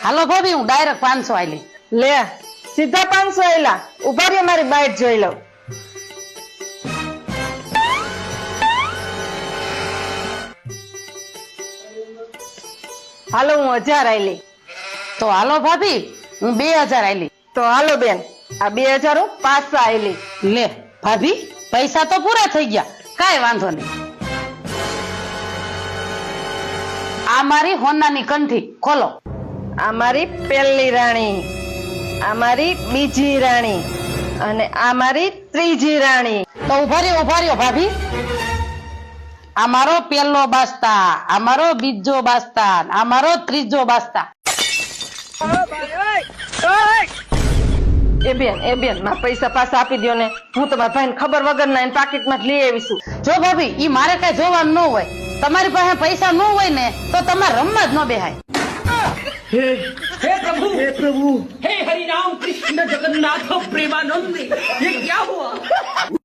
હાલો ભાભી હું ડાયરેક્ટ 500 આલી લે સીધા 500 આયલા ઉભા રે મારી બાઈટ જોઈ લઉં હાલો હું 1000 આયલી તો હાલો ભાભી હું 2000 આલી તો હાલો બેન આ 2000 હું પાછા આયલી લે ભાભી પૈસા તો પૂરા થઈ ગયા કાઈ વાંધો નહીં આ મારી હોનાની કંઠી ખોલો આ મારી પહેલી રાણી આ મારી બીજી રાણી અને આ મારી ત્રીજી રાણી તો ઉભા રહ્યો ભાભી આ મારો પહેલો બાસ્તા આ મારો બીજો બાસ્તા આ મારો ત્રીજો બાસ્તા એ બેન મારા પૈસા પાછા આપી દ્યો ને હું તમારા ભાઈને ખબર વગર ના એને પાકીટમાં લઈ આવીશું જો ભાભી ઈ મારે કઈ જોવાનું ન હોય તમારી પાસે પૈસા ન હોય ને તો તમારે રમવા જ ન બેહાય हे प्रभु हे हरि राम कृष्ण जगन्नाथ प्रेमानंद ये क्या हुआ